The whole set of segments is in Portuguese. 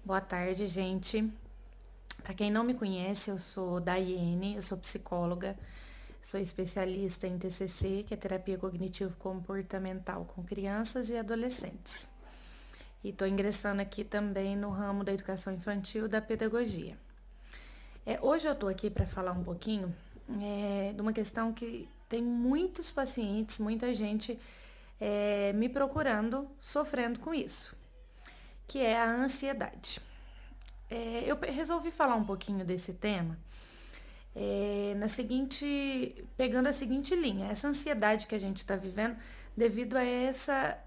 Boa tarde, gente. Para quem não me conhece, eu sou Daiane, eu sou psicóloga, sou especialista em TCC, que é terapia cognitivo-comportamental com crianças e adolescentes. E estou ingressando aqui também no ramo da educação infantil e da pedagogia. Hoje eu estou aqui para falar um pouquinho de uma questão que tem muitos pacientes, muita gente me procurando, sofrendo com isso, que é a ansiedade. Eu resolvi falar um pouquinho desse tema pegando a seguinte linha, essa ansiedade que a gente está vivendo devido a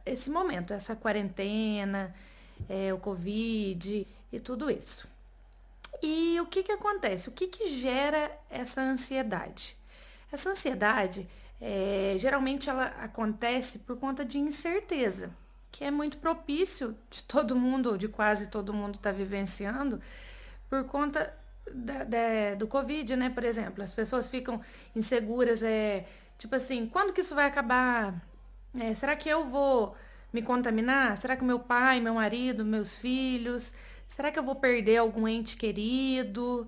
esse momento, essa quarentena, o Covid e tudo isso. E o que acontece? O que gera essa ansiedade? Essa ansiedade, geralmente ela acontece por conta de incerteza, que é muito propício de todo mundo, ou de quase todo mundo estar vivenciando, por conta do Covid, né? Por exemplo, as pessoas ficam inseguras, tipo assim, quando que isso vai acabar? Será que eu vou me contaminar? Será que meu pai, meu marido, meus filhos? Será que eu vou perder algum ente querido?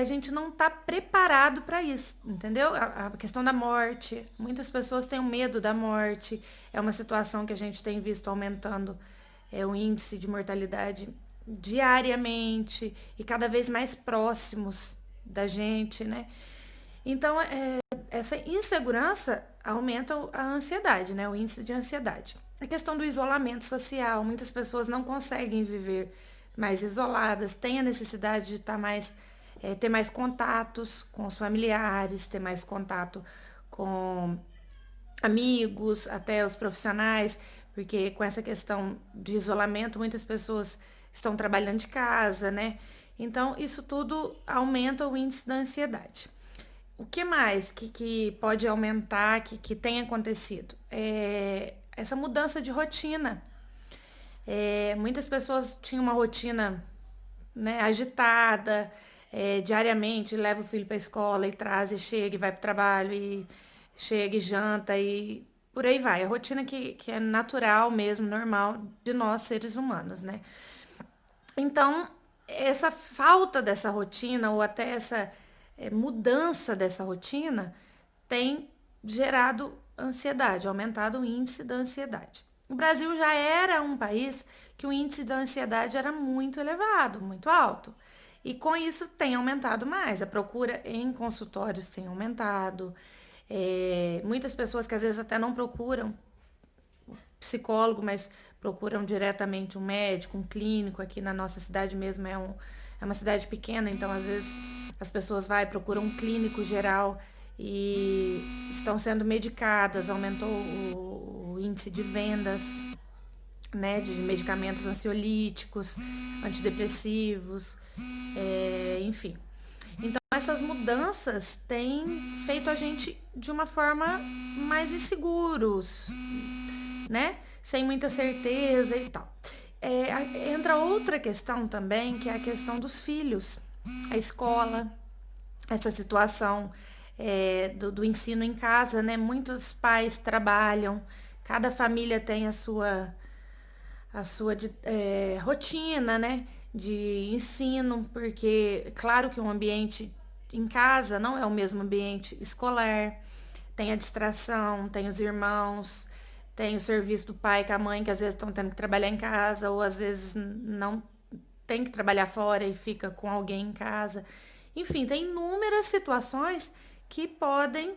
A gente não está preparado para isso, entendeu? A questão da morte. Muitas pessoas têm medo da morte. É uma situação que a gente tem visto aumentando o índice de mortalidade diariamente e cada vez mais próximos da gente, né? Então, essa insegurança aumenta a ansiedade, né? O índice de ansiedade. A questão do isolamento social, muitas pessoas não conseguem viver mais isoladas, têm a necessidade de estar ter mais contatos com os familiares, ter mais contato com amigos, até os profissionais, porque com essa questão de isolamento, muitas pessoas estão trabalhando de casa, né? Então, isso tudo aumenta o índice da ansiedade. O que mais que pode aumentar, que tem acontecido? Essa mudança de rotina. Muitas pessoas tinham uma rotina, né, agitada, diariamente, leva o filho para a escola e traz e chega e vai para o trabalho e chega e janta e por aí vai. A rotina que é natural mesmo, normal de nós seres humanos, né? Então, essa falta dessa rotina ou até essa mudança dessa rotina tem gerado ansiedade, aumentado o índice da ansiedade. O Brasil já era um país que o índice da ansiedade era muito elevado, muito alto. E com isso tem aumentado mais. A procura em consultórios tem aumentado. Muitas pessoas que às vezes até não procuram psicólogo, mas procuram diretamente um médico, um clínico. Aqui na nossa cidade mesmo é uma cidade pequena, então às vezes as pessoas procuram um clínico geral e estão sendo medicadas, aumentou o índice de vendas, né, de medicamentos ansiolíticos, antidepressivos, enfim. Então essas mudanças têm feito a gente de uma forma mais inseguros, né? Sem muita certeza e tal. Entra outra questão também, que é a questão dos filhos, a escola, essa situação do ensino em casa, né? Muitos pais trabalham, cada família tem a sua rotina, né? De ensino, porque claro que um ambiente em casa não é o mesmo ambiente escolar, tem a distração, tem os irmãos, tem o serviço do pai com a mãe, que às vezes estão tendo que trabalhar em casa, ou às vezes não tem que trabalhar fora e fica com alguém em casa. Enfim, tem inúmeras situações que podem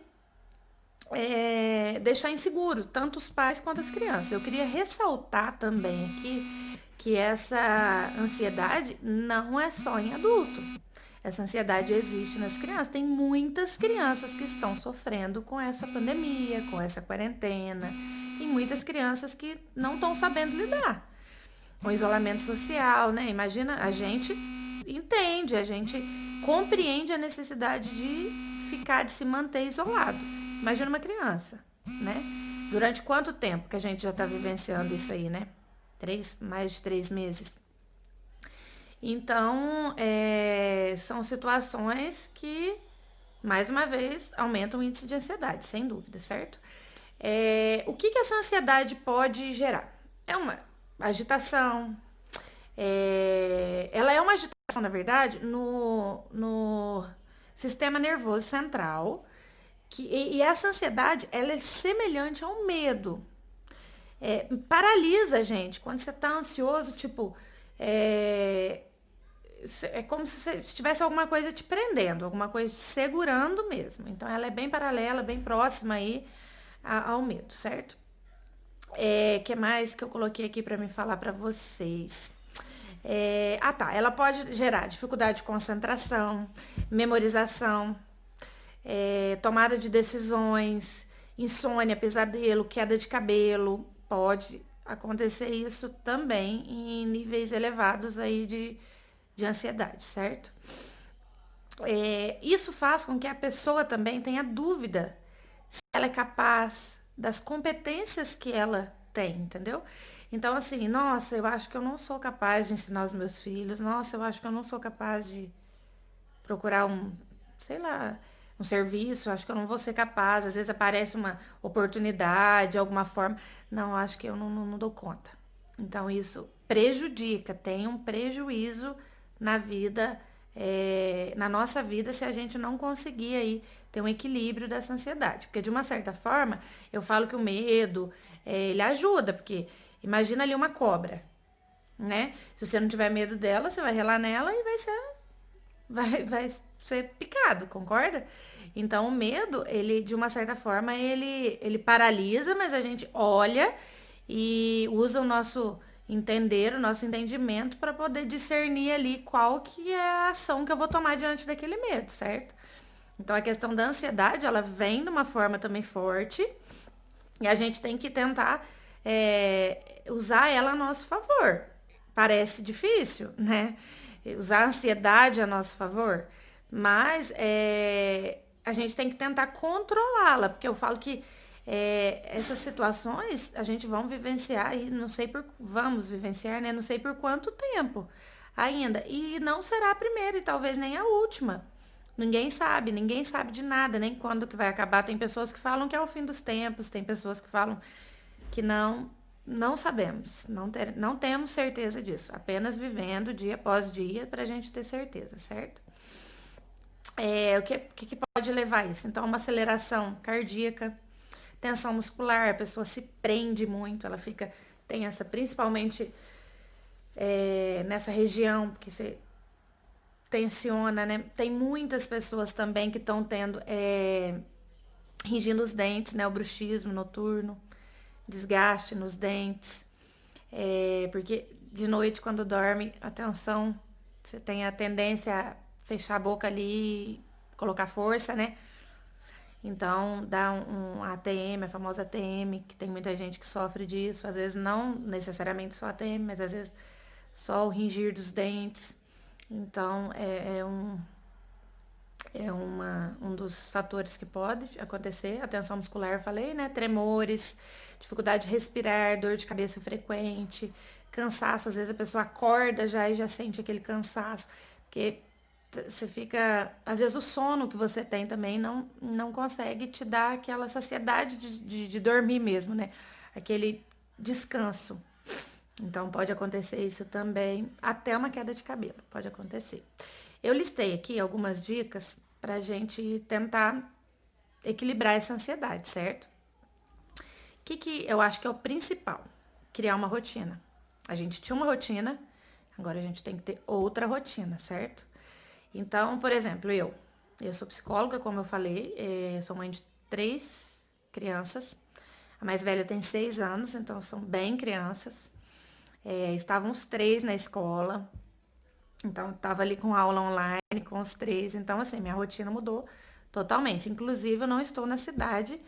deixar inseguro, tanto os pais quanto as crianças. Eu queria ressaltar também aqui que essa ansiedade não é só em adulto. Essa ansiedade existe nas crianças. Tem muitas crianças que estão sofrendo com essa pandemia, com essa quarentena, e muitas crianças que não estão sabendo lidar com o isolamento social, né? Imagina, a gente entende, a gente compreende a necessidade de se manter isolado. Imagina uma criança, né? Durante quanto tempo que a gente já está vivenciando isso aí, né? Mais de 3 meses. Então, são situações que, mais uma vez, aumentam o índice de ansiedade, sem dúvida, certo? O que que essa ansiedade pode gerar? É uma agitação. Ela é uma agitação, na verdade, no sistema nervoso central. E essa ansiedade, ela é semelhante ao medo. Paralisa a gente. Quando você tá ansioso, tipo, é, é como se tivesse alguma coisa te prendendo, alguma coisa te segurando mesmo. Então, ela é bem paralela, bem próxima aí ao medo, certo? Que mais que eu coloquei aqui para me falar para vocês? Tá. Ela pode gerar dificuldade de concentração, memorização, tomada de decisões, insônia, pesadelo, queda de cabelo. Pode acontecer isso também em níveis elevados aí de ansiedade, certo? Isso faz com que a pessoa também tenha dúvida se ela é capaz das competências que ela tem, entendeu? Então, assim, nossa, eu acho que eu não sou capaz de ensinar os meus filhos, nossa, eu acho que eu não sou capaz de procurar sei lá, um serviço, acho que eu não vou ser capaz, às vezes aparece uma oportunidade, de alguma forma, não, acho que eu não dou conta. Então, isso prejudica, tem um prejuízo na vida, na nossa vida, se a gente não conseguir aí ter um equilíbrio dessa ansiedade. Porque, de uma certa forma, eu falo que o medo, ele ajuda, porque imagina ali uma cobra, né? Se você não tiver medo dela, você vai relar nela e vai ser picado, concorda? Então, o medo, ele, de uma certa forma, ele paralisa, mas a gente olha e usa o nosso entender, o nosso entendimento para poder discernir ali qual que é a ação que eu vou tomar diante daquele medo, certo? Então, a questão da ansiedade, ela vem de uma forma também forte e a gente tem que tentar usar ela a nosso favor. Parece difícil, né? Usar a ansiedade a nosso favor, mas a gente tem que tentar controlá-la, porque eu falo que essas situações a gente vamos vivenciar e vamos vivenciar, né? Não sei por quanto tempo ainda. E não será a primeira e talvez nem a última. Ninguém sabe de nada, nem quando que vai acabar. Tem pessoas que falam que é o fim dos tempos, tem pessoas que falam que não sabemos, não temos certeza disso, apenas vivendo dia após dia para a gente ter certeza, certo? O que pode levar a isso? Então, uma aceleração cardíaca, tensão muscular, a pessoa se prende muito, ela fica tensa, principalmente nessa região, porque você tensiona, né? Tem muitas pessoas também que estão tendo ringindo os dentes, né? O bruxismo noturno, desgaste nos dentes. Porque de noite, quando dorme, atenção, você tem a tendência a fechar a boca ali e colocar força, né? Então, dá um ATM, a famosa ATM, que tem muita gente que sofre disso. Às vezes, não necessariamente só ATM, mas às vezes só o ringir dos dentes. Então, um dos fatores que pode acontecer. A tensão muscular, eu falei, né? Tremores, dificuldade de respirar, dor de cabeça frequente, cansaço. Às vezes a pessoa acorda já e já sente aquele cansaço. Porque você fica. Às vezes o sono que você tem também não consegue te dar aquela saciedade de dormir mesmo, né? Aquele descanso. Então pode acontecer isso também, até uma queda de cabelo, pode acontecer. Eu listei aqui algumas dicas pra gente tentar equilibrar essa ansiedade, certo? O que eu acho que é o principal? Criar uma rotina. A gente tinha uma rotina, agora a gente tem que ter outra rotina, certo? Então, por exemplo, eu sou psicóloga, como eu falei, sou mãe de 3 crianças. A mais velha tem 6 anos, então são bem crianças. Estavam os 3 na escola, então estava ali com aula online com os 3. Então, assim, minha rotina mudou totalmente. Inclusive, eu não estou na cidade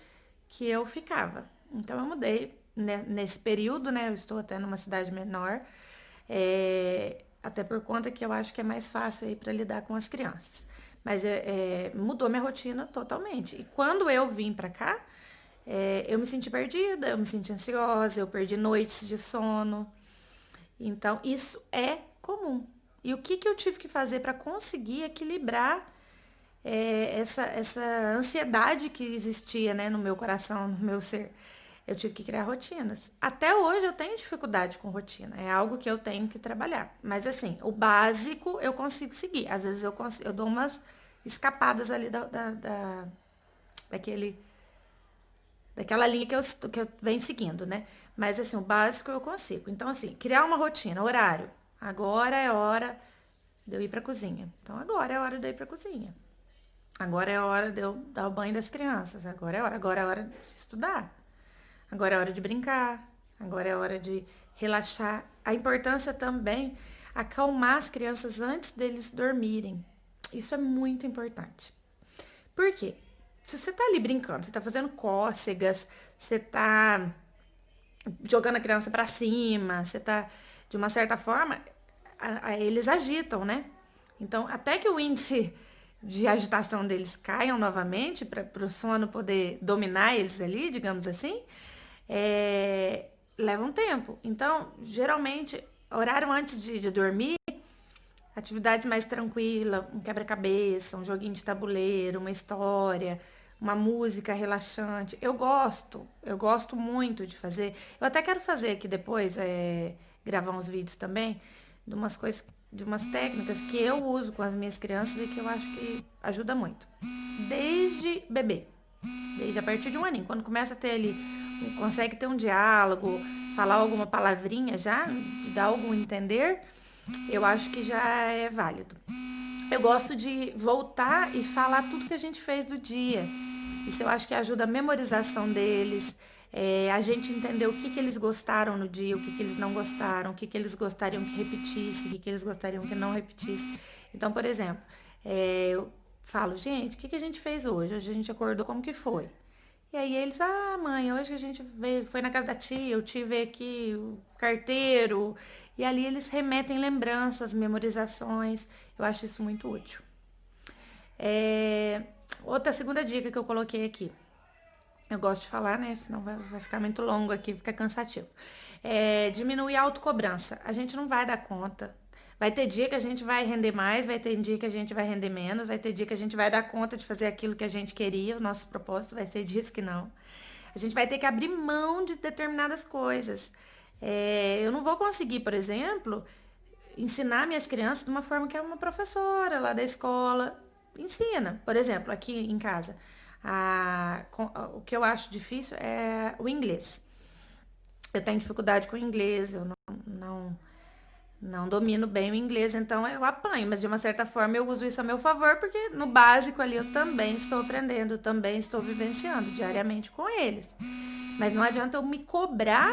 que eu ficava. Então, eu mudei nesse período, né? Eu estou até numa cidade menor, até por conta que eu acho que é mais fácil aí para lidar com as crianças. Mas mudou minha rotina totalmente. E quando eu vim para cá, eu me senti perdida, eu me senti ansiosa, eu perdi noites de sono. Então, isso é comum. E o que eu tive que fazer para conseguir equilibrar essa ansiedade que existia, né, no meu coração, no meu ser. Eu tive que criar rotinas. Até hoje eu tenho dificuldade com rotina. É algo que eu tenho que trabalhar. Mas assim, o básico eu consigo seguir. Às vezes eu dou umas escapadas ali daquele, daquela linha que eu venho seguindo, né? Mas assim, o básico eu consigo. Então, assim, criar uma rotina, horário. Agora é hora de eu ir pra cozinha. Então, agora é hora de eu ir pra cozinha. Agora é hora de eu dar o banho das crianças. Agora é hora de estudar. Agora é hora de brincar. Agora é hora de relaxar. A importância também acalmar as crianças antes deles dormirem. Isso é muito importante. Por quê? Se você tá ali brincando, você tá fazendo cócegas, você tá jogando a criança pra cima, você tá, de uma certa forma, eles agitam, né? Então, até que o índice de agitação deles caiam novamente, para o sono poder dominar eles ali, digamos assim, leva um tempo. Então, geralmente, horário antes de dormir, atividades mais tranquilas, um quebra-cabeça, um joguinho de tabuleiro, uma história, uma música relaxante. Eu gosto muito de fazer. Eu até quero fazer aqui depois, gravar uns vídeos também, de umas coisas, de umas técnicas que eu uso com as minhas crianças e que eu acho que ajuda muito. Desde bebê, desde a partir de um aninho, quando começa a ter ali, consegue ter um diálogo, falar alguma palavrinha já, dar algum entender, eu acho que já é válido. Eu gosto de voltar e falar tudo que a gente fez do dia. Isso eu acho que ajuda a memorização deles, a gente entender o que eles gostaram no dia, o que eles não gostaram, o que eles gostariam que repetisse, o que eles gostariam que não repetisse. Então, por exemplo, eu falo, gente, o que a gente fez hoje? Hoje a gente acordou, como que foi? E aí eles, mãe, hoje a gente veio, foi na casa da tia, eu tive aqui o carteiro. E ali eles remetem lembranças, memorizações. Eu acho isso muito útil. É, outra segunda dica que eu coloquei aqui. Eu gosto de falar, né? Senão vai ficar muito longo aqui, fica cansativo. Diminuir a autocobrança. A gente não vai dar conta. Vai ter dia que a gente vai render mais, vai ter dia que a gente vai render menos, vai ter dia que a gente vai dar conta de fazer aquilo que a gente queria, o nosso propósito, vai ser dias que não. A gente vai ter que abrir mão de determinadas coisas. Eu não vou conseguir, por exemplo, ensinar minhas crianças de uma forma que é uma professora lá da escola ensina. Por exemplo, aqui em casa, o que eu acho difícil é o inglês. Eu tenho dificuldade com o inglês, eu não domino bem o inglês, então eu apanho, mas de uma certa forma eu uso isso a meu favor, porque no básico ali eu também estou aprendendo, eu também estou vivenciando diariamente com eles. Mas não adianta eu me cobrar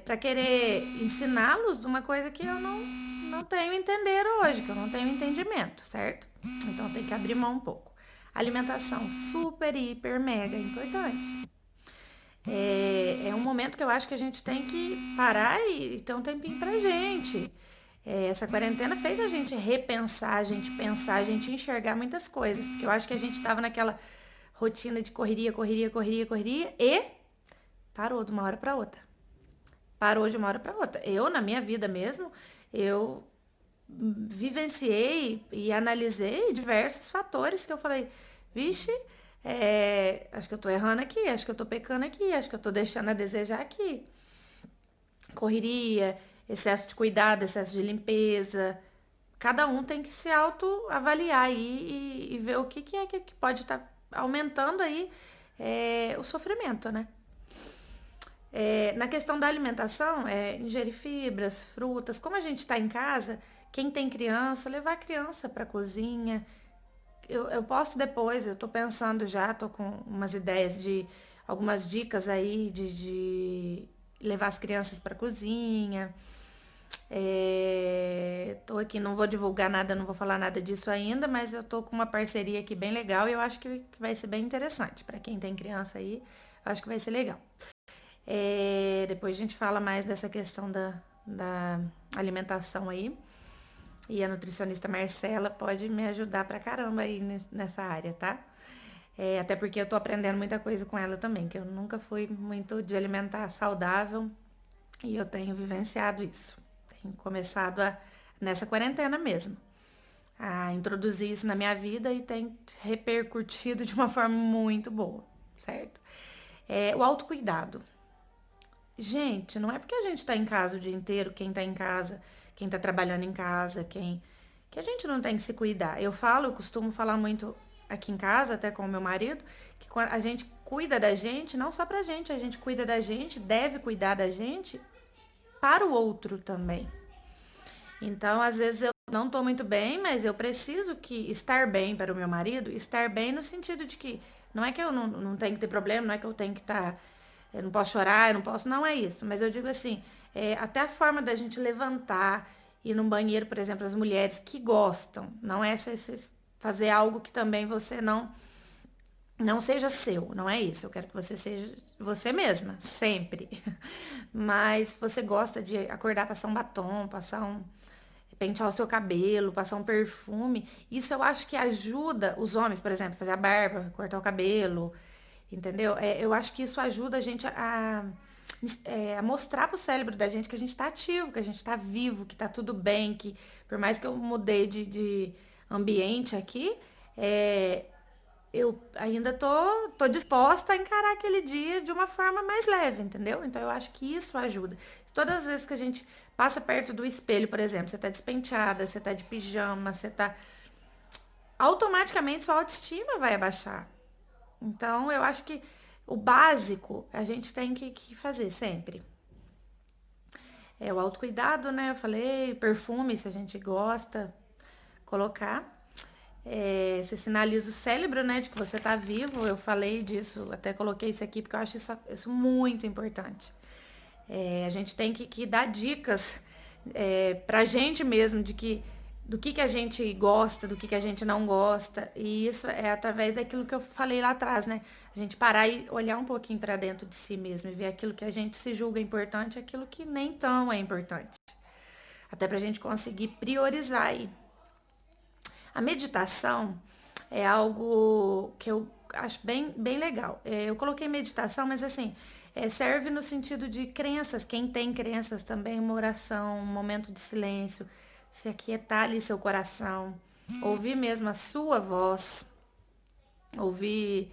para querer ensiná-los de uma coisa que eu não tenho entender hoje, que eu não tenho entendimento, certo? Então tem que abrir mão um pouco. Alimentação super, hiper, mega importante. É um momento que eu acho que a gente tem que parar e ter um tempinho pra gente. Essa quarentena fez a gente repensar, a gente pensar, a gente enxergar muitas coisas. Porque eu acho que a gente tava naquela rotina de correria, correria, correria, correria e parou de uma hora pra outra. Parou de uma hora pra outra. Eu, na minha vida mesmo, eu vivenciei e analisei diversos fatores que eu falei, vixe, acho que eu tô errando aqui, acho que eu tô pecando aqui, acho que eu tô deixando a desejar aqui. Correria, excesso de cuidado, excesso de limpeza. Cada um tem que se autoavaliar aí e ver o que é que pode estar aumentando aí o sofrimento, né? Na questão da alimentação, ingerir fibras, frutas. Como a gente está em casa, quem tem criança, levar a criança para a cozinha. Eu posso depois, eu tô pensando já, tô com umas ideias de algumas dicas aí de levar as crianças para cozinha. Tô aqui, não vou divulgar nada, não vou falar nada disso ainda, mas eu tô com uma parceria aqui bem legal e eu acho que vai ser bem interessante. Para quem tem criança aí, eu acho que vai ser legal. Depois a gente fala mais dessa questão da alimentação aí. E a nutricionista Marcela pode me ajudar pra caramba aí nessa área, tá? Até porque eu tô aprendendo muita coisa com ela também, que eu nunca fui muito de alimentar saudável e eu tenho vivenciado isso. Tenho começado nessa quarentena mesmo, a introduzir isso na minha vida e tem repercutido de uma forma muito boa, certo? O autocuidado. Gente, não é porque a gente tá em casa o dia inteiro, quem tá em casa, quem tá trabalhando em casa, que a gente não tem que se cuidar. Eu costumo falar muito aqui em casa, até com o meu marido, que quando a gente cuida da gente, não só pra gente, a gente cuida da gente, deve cuidar da gente para o outro também. Então, às vezes eu não estou muito bem, mas eu preciso que estar bem para o meu marido, estar bem no sentido de que não é que eu não tenho que ter problema, não é que eu tenho que estar, eu não posso chorar, eu não posso, não é isso. Mas eu digo assim, até a forma da gente levantar, ir num banheiro, por exemplo, as mulheres que gostam, não é fazer algo que também você não seja seu, não é isso. Eu quero que você seja você mesma, sempre. Mas você gosta de acordar, passar um batom, passar pentear o seu cabelo, passar um perfume. Isso eu acho que ajuda os homens, por exemplo, fazer a barba, cortar o cabelo, entendeu? Eu acho que isso ajuda a gente a mostrar pro cérebro da gente que a gente tá ativo, que a gente tá vivo, que tá tudo bem, que por mais que eu mudei de ambiente aqui, é, eu ainda tô disposta a encarar aquele dia de uma forma mais leve, entendeu? Então eu acho que isso ajuda. Todas as vezes que a gente passa perto do espelho, por exemplo, você tá despenteada, você tá de pijama, você tá. Automaticamente sua autoestima vai abaixar. Então eu acho que o básico a gente tem que fazer sempre. É o autocuidado, né? Eu falei, perfume, se a gente gosta, colocar. Você sinaliza o cérebro, né, de que você tá vivo. Eu falei disso, até coloquei isso aqui porque eu acho isso muito importante. A gente tem que dar dicas pra gente mesmo do que a gente gosta, do que a gente não gosta. E isso é através daquilo que eu falei lá atrás, né? A gente parar e olhar um pouquinho para dentro de si mesmo e ver aquilo que a gente se julga importante e aquilo que nem tão é importante. Até pra gente conseguir priorizar aí. A meditação é algo que eu acho bem legal. Eu coloquei meditação, mas assim, serve no sentido de crenças. Quem tem crenças também, uma oração, um momento de silêncio, se aquietar ali seu coração, ouvir mesmo a sua voz, ouvir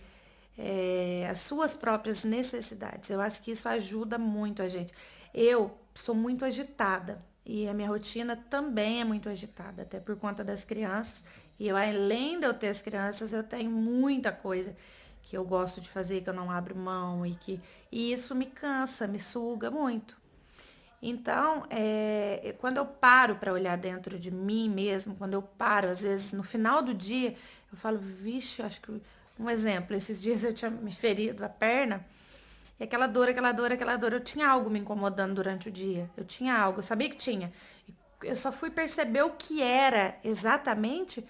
as suas próprias necessidades. Eu acho que isso ajuda muito a gente. Eu sou muito agitada e a minha rotina também é muito agitada, até por conta das crianças. E eu, além de eu ter as crianças, eu tenho muita coisa que eu gosto de fazer, que eu não abro mão e isso me cansa, me suga muito. Então, quando eu paro para olhar dentro de mim mesmo, quando eu paro, às vezes no final do dia, eu falo, vixe, acho que um exemplo, esses dias eu tinha me ferido a perna, e aquela dor, aquela dor, aquela dor, eu tinha algo me incomodando durante o dia. Eu tinha algo, eu sabia que tinha. Eu só fui perceber o que era exatamente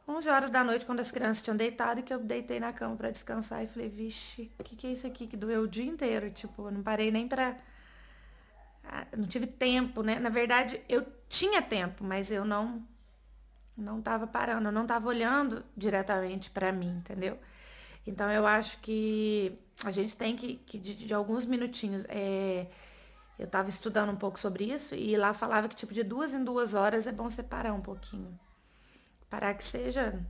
11 horas da noite, quando as crianças tinham deitado e que eu deitei na cama para descansar e falei, vixe, o que é isso aqui que doeu o dia inteiro? Tipo, eu não parei nem pra não tive tempo, né? Na verdade, eu tinha tempo, mas eu não tava parando, eu não tava olhando diretamente para mim, entendeu? Então eu acho que a gente tem que de alguns minutinhos. Eu tava estudando um pouco sobre isso e lá falava que tipo de 2 em 2 horas é bom separar um pouquinho. Parar que seja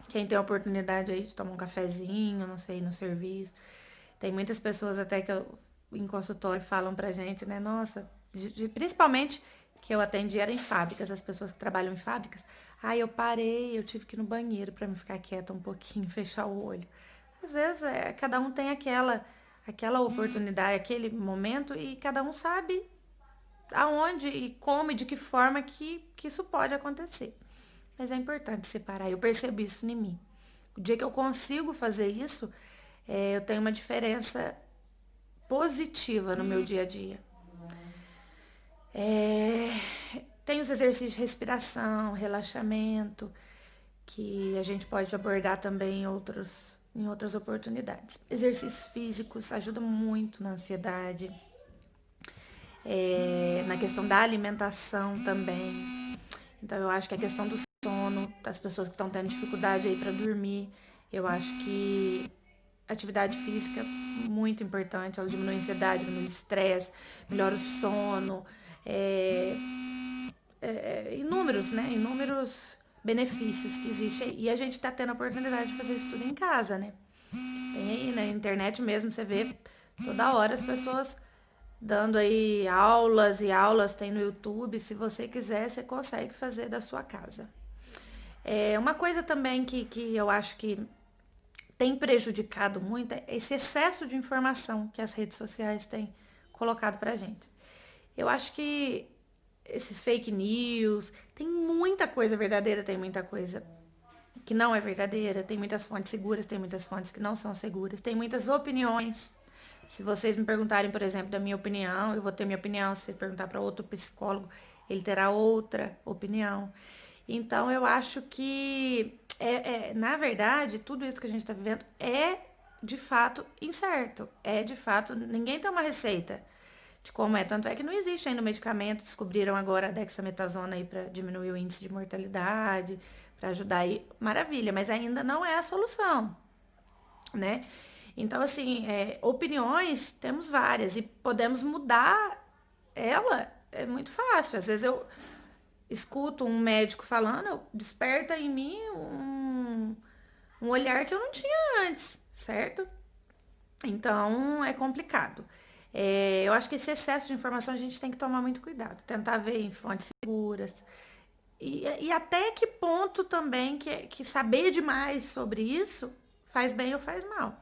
quem tem a oportunidade aí de tomar um cafezinho, não sei, no serviço. Tem muitas pessoas até que eu, em consultório falam pra gente, né? Nossa, principalmente que eu atendi era em fábricas, as pessoas que trabalham em fábricas. Aí eu parei, eu tive que ir no banheiro pra me ficar quieta um pouquinho, fechar o olho. Às vezes cada um tem aquela oportunidade, aquele momento e cada um sabe aonde e como e de que forma que isso pode acontecer. Mas é importante separar. Eu percebo isso em mim. O dia que eu consigo fazer isso, eu tenho uma diferença positiva no meu dia a dia. É, tem os exercícios de respiração, relaxamento, que a gente pode abordar também em outras oportunidades. Exercícios físicos ajudam muito na ansiedade, na questão da alimentação também. Então eu acho que a questão do sono, das pessoas que estão tendo dificuldade aí para dormir, eu acho que atividade física é muito importante, ela diminui a ansiedade, diminui o estresse, melhora o sono, é, inúmeros, né? Inúmeros benefícios que existem aí. E a gente tá tendo a oportunidade de fazer isso tudo em casa, né? Tem aí na internet mesmo, você vê toda hora as pessoas dando aí aulas e aulas, tem no YouTube. Se você quiser, você consegue fazer da sua casa. Uma coisa também que eu acho que tem prejudicado muito é esse excesso de informação que as redes sociais têm colocado pra gente. Eu acho que esses fake news, tem muita coisa verdadeira, tem muita coisa que não é verdadeira, tem muitas fontes seguras, tem muitas fontes que não são seguras, tem muitas opiniões. Se vocês me perguntarem, por exemplo, da minha opinião, eu vou ter minha opinião. Se perguntar para outro psicólogo, ele terá outra opinião. Então, eu acho que, na verdade, tudo isso que a gente está vivendo é de fato incerto. É de fato, ninguém tem uma receita de como é. Tanto é que não existe ainda o medicamento. Descobriram agora a dexametasona aí para diminuir o índice de mortalidade, para ajudar aí. Maravilha, mas ainda não é a solução, né? Então, assim, opiniões temos várias e podemos mudar ela. É muito fácil. Às vezes eu escuto um médico falando, desperta em mim um olhar que eu não tinha antes, certo? Então, é complicado. Eu acho que esse excesso de informação a gente tem que tomar muito cuidado. Tentar ver em fontes seguras. E até que ponto também que saber demais sobre isso faz bem ou faz mal.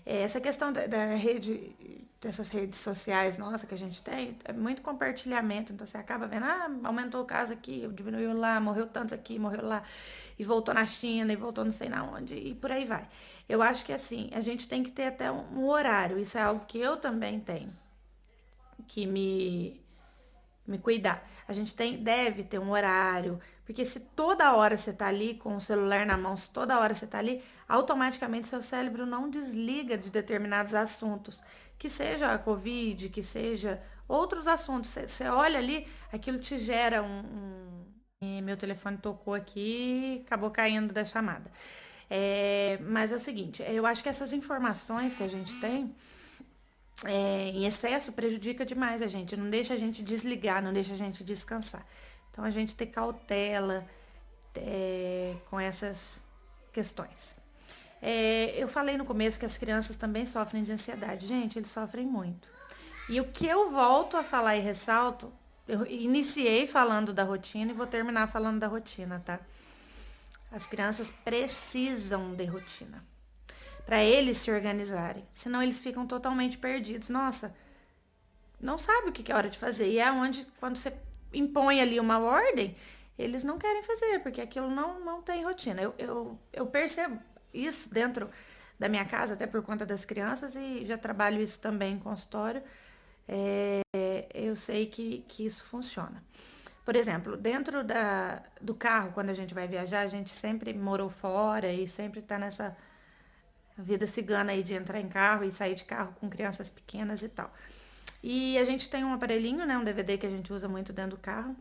Essa questão da rede, dessas redes sociais, nossa, que a gente tem, é muito compartilhamento. Então você acaba vendo, aumentou o caso aqui, diminuiu lá, morreu tantos aqui, morreu lá, e voltou na China, e voltou não sei na onde, e por aí vai. Eu acho que assim, a gente tem que ter até um horário. Isso é algo que eu também tenho, que me cuidar. A gente deve ter um horário, porque se toda hora você tá ali com o celular na mão, se toda hora você tá ali, automaticamente seu cérebro não desliga de determinados assuntos, que seja a Covid, que seja outros assuntos. Você olha ali, aquilo te gera E meu telefone tocou aqui, acabou caindo da chamada. Mas é o seguinte, eu acho que essas informações que a gente tem em excesso prejudica demais a gente, não deixa a gente desligar, não deixa a gente descansar. Então a gente ter cautela com essas questões. Eu falei no começo que as crianças também sofrem de ansiedade. Gente, eles sofrem muito. E o que eu volto a falar e ressalto, eu iniciei falando da rotina e vou terminar falando da rotina, tá? As crianças precisam de rotina para eles se organizarem, senão eles ficam totalmente perdidos. Nossa, não sabe o que é hora de fazer. E é onde, quando você impõe ali uma ordem, eles não querem fazer, porque aquilo não tem rotina. Eu percebo isso dentro da minha casa, até por conta das crianças, e já trabalho isso também em consultório. Eu sei que isso funciona. Por exemplo, dentro do carro, quando a gente vai viajar, a gente sempre morou fora e sempre tá nessa vida cigana aí de entrar em carro e sair de carro com crianças pequenas e tal. E a gente tem um aparelhinho, né, um DVD que a gente usa muito dentro do carro.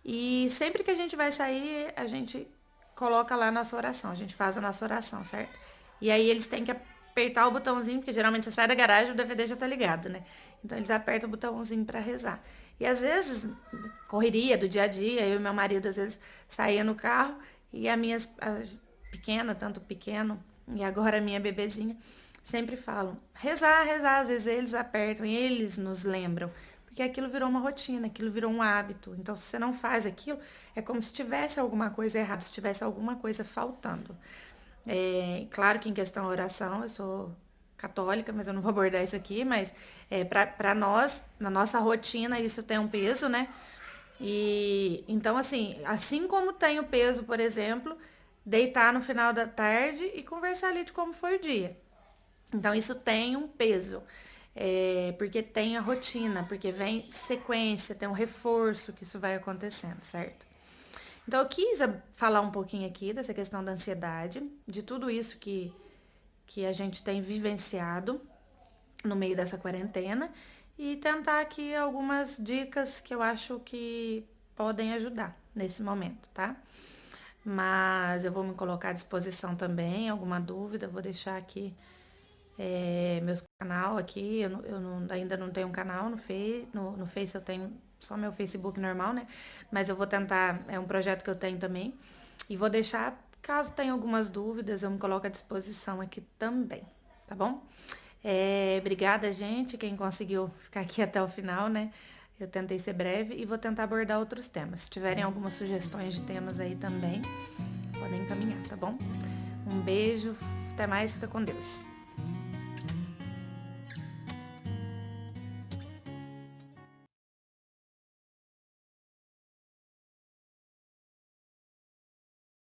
E sempre que a gente vai sair, a gente coloca lá a nossa oração, a gente faz a nossa oração, certo? E aí eles têm que apertar o botãozinho, porque geralmente você sai da garagem e o DVD já tá ligado, né? Então eles apertam o botãozinho para rezar. E às vezes, correria do dia a dia, eu e meu marido às vezes saía no carro e a pequena, tanto pequeno, e agora a minha bebezinha, sempre falam, rezar, rezar, às vezes eles apertam e eles nos lembram, porque aquilo virou uma rotina, aquilo virou um hábito. Então, se você não faz aquilo, é como se tivesse alguma coisa errada, se tivesse alguma coisa faltando. Claro que em questão da oração, eu sou católica, mas eu não vou abordar isso aqui, mas para nós, na nossa rotina, isso tem um peso, né? E então, assim como tem o peso, por exemplo, deitar no final da tarde e conversar ali de como foi o dia. Então, isso tem um peso, porque tem a rotina, porque vem sequência, tem um reforço que isso vai acontecendo, certo? Então, eu quis falar um pouquinho aqui dessa questão da ansiedade, de tudo isso que a gente tem vivenciado no meio dessa quarentena e tentar aqui algumas dicas que eu acho que podem ajudar nesse momento, tá? Mas eu vou me colocar à disposição também, alguma dúvida, vou deixar aqui meu canal aqui. Eu ainda não tenho um canal no Face eu tenho só meu Facebook normal, né? Mas eu vou tentar, é um projeto que eu tenho também. E vou deixar, caso tenha algumas dúvidas, eu me coloco à disposição aqui também, tá bom? Obrigada, gente, quem conseguiu ficar aqui até o final, né? Eu tentei ser breve e vou tentar abordar outros temas. Se tiverem algumas sugestões de temas aí também, podem encaminhar, tá bom? Um beijo, até mais, fica com Deus.